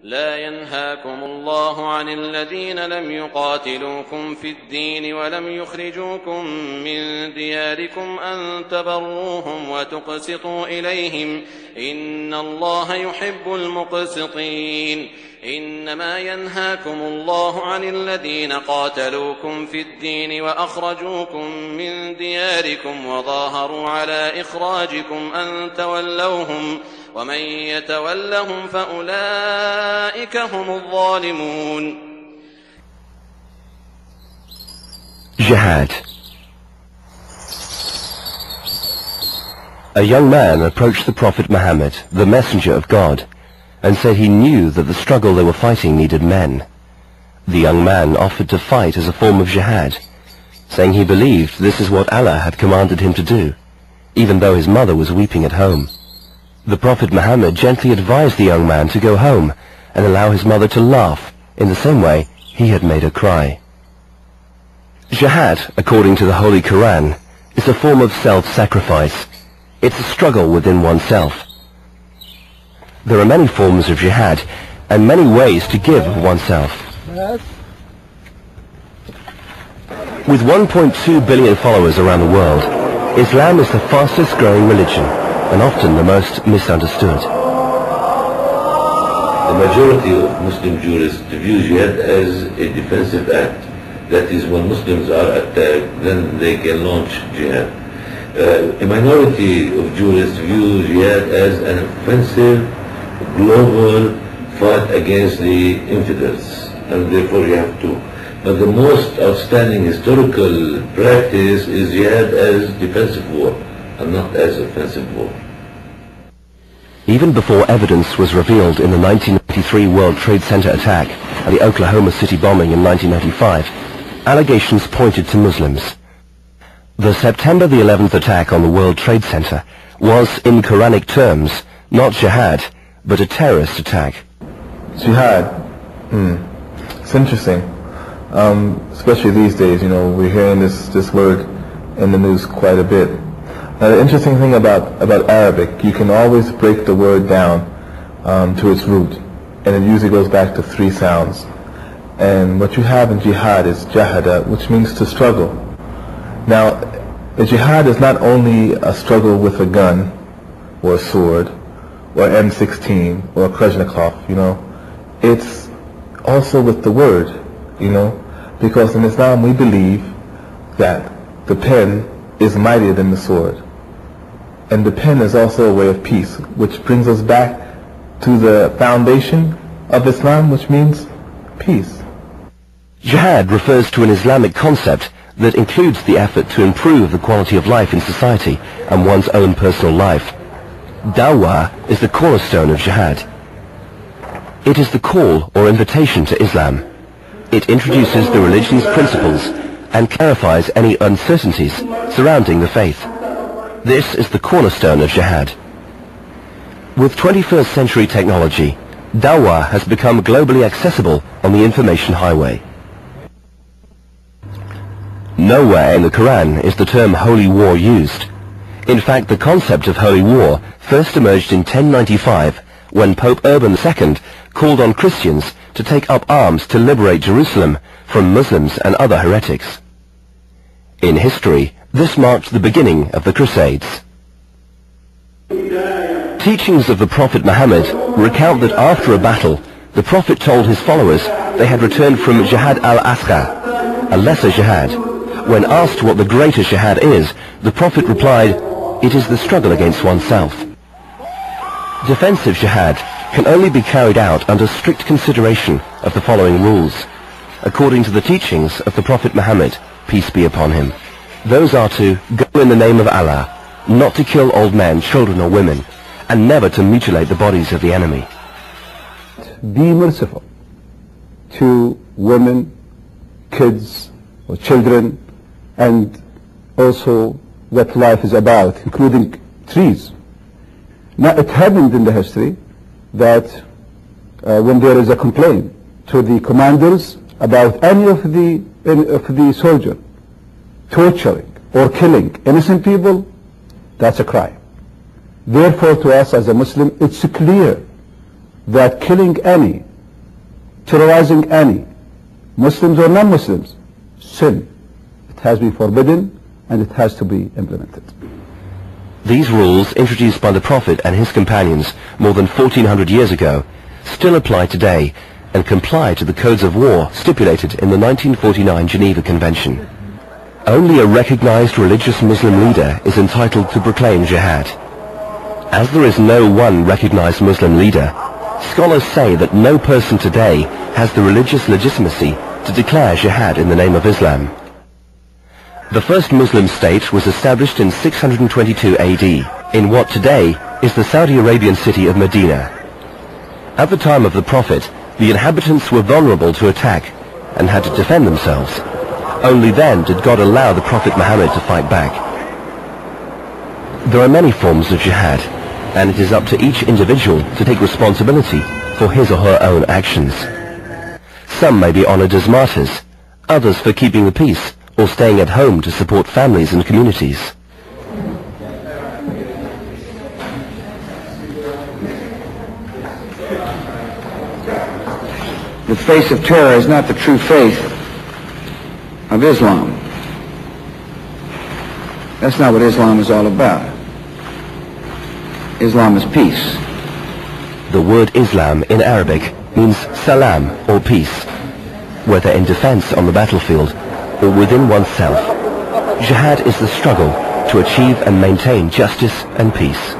لا ينهاكم الله عن الذين لم يقاتلوكم في الدين ولم يخرجوكم من دياركم أن تبروهم وتقسطوا إليهم إن الله يحب المقسطين إنما ينهاكم الله عن الذين قاتلوكم في الدين وأخرجوكم من دياركم وظاهروا على إخراجكم أن تولوهم ومن يتولهم فأولئك هم الظالمون. Jihad. A young man approached the Prophet Muhammad, the messenger of God, and said he knew that the struggle they were fighting needed men. The young man offered to fight as a form of jihad, saying he believed this is what Allah had commanded him to do, even though his mother was weeping at home. The Prophet Muhammad gently advised the young man to go home and allow his mother to laugh in the same way he had made her cry. Jihad, according to the Holy Quran, is a form of self-sacrifice. It's a struggle within oneself. There are many forms of jihad and many ways to give of oneself. With 1.2 billion followers around the world, Islam is the fastest growing religion and often the most misunderstood. The majority of Muslim jurists view jihad as a defensive act. That is, when Muslims are attacked, then they can launch jihad. A minority of jurists view jihad as an offensive, global fight against the infidels, and therefore you have to. But the most outstanding historical practice is jihad as defensive war, and not as offensive war. Even before evidence was revealed in the 1993 World Trade Center attack and the Oklahoma City bombing in 1995, allegations pointed to Muslims. The September the 11th attack on the World Trade Center was, in Quranic terms, not jihad, but a terrorist attack. Jihad. It's interesting. Especially these days, you know, we're hearing this word in the news quite a bit. Now, the interesting thing about Arabic, you can always break the word down to its root, and it usually goes back to 3 sounds. And what you have in jihad is jahada, which means to struggle. Now, a jihad is not only a struggle with a gun, or a sword, or M16, or a Krasnikov, you know. It's also with the word, you know, because in Islam we believe that the pen is mightier than the sword. And the pen is also a way of peace, which brings us back to the foundation of Islam, which means peace. Jihad refers to an Islamic concept that includes the effort to improve the quality of life in society and one's own personal life. Dawah is the cornerstone of jihad. It is the call or invitation to Islam. It introduces the religion's principles and clarifies any uncertainties surrounding the faith. This is the cornerstone of jihad. With 21st century technology, Dawah has become globally accessible on the information highway. Nowhere in the Quran is the term holy war used. In fact, the concept of holy war first emerged in 1095 when Pope Urban II called on Christians to take up arms to liberate Jerusalem from Muslims and other heretics. In history, this marked the beginning of the Crusades. Teachings of the Prophet Muhammad recount that after a battle, the Prophet told his followers they had returned from Jihad al-Asghar, a lesser jihad. When asked what the greater jihad is, the Prophet replied, "It is the struggle against oneself." Defensive jihad can only be carried out under strict consideration of the following rules, according to the teachings of the Prophet Muhammad, peace be upon him. Those are to go in the name of Allah, not to kill old men, children or women, and never to mutilate the bodies of the enemy. Be merciful to women, kids, or children, and also what life is about, including trees. Now, it happened in the history that when there is a complaint to the commanders about any of the soldiers torturing or killing innocent people, that's a crime. Therefore, to us as a Muslim, it's clear that killing any terrorizing any, Muslims or non-Muslims, sin. It has been forbidden and it has to be implemented. These rules, introduced by the Prophet and his companions more than 1400 years ago, still apply today and comply to the codes of war stipulated in the 1949 Geneva Convention. Only a recognized religious Muslim leader is entitled to proclaim jihad. As there is no one recognized Muslim leader, scholars say that no person today has the religious legitimacy to declare jihad in the name of Islam. The first Muslim state was established in 622 AD in what today is the Saudi Arabian city of Medina. At the time of the Prophet, the inhabitants were vulnerable to attack and had to defend themselves. Only then did God allow the Prophet Muhammad to fight back. There are many forms of jihad, and it is up to each individual to take responsibility for his or her own actions. Some may be honored as martyrs, others for keeping the peace or staying at home to support families and communities. The face of terror is not the true faith of Islam. That's not what Islam is all about. Islam is peace. The word Islam in Arabic means salam or peace, whether in defense on the battlefield or within oneself. Jihad is the struggle to achieve and maintain justice and peace.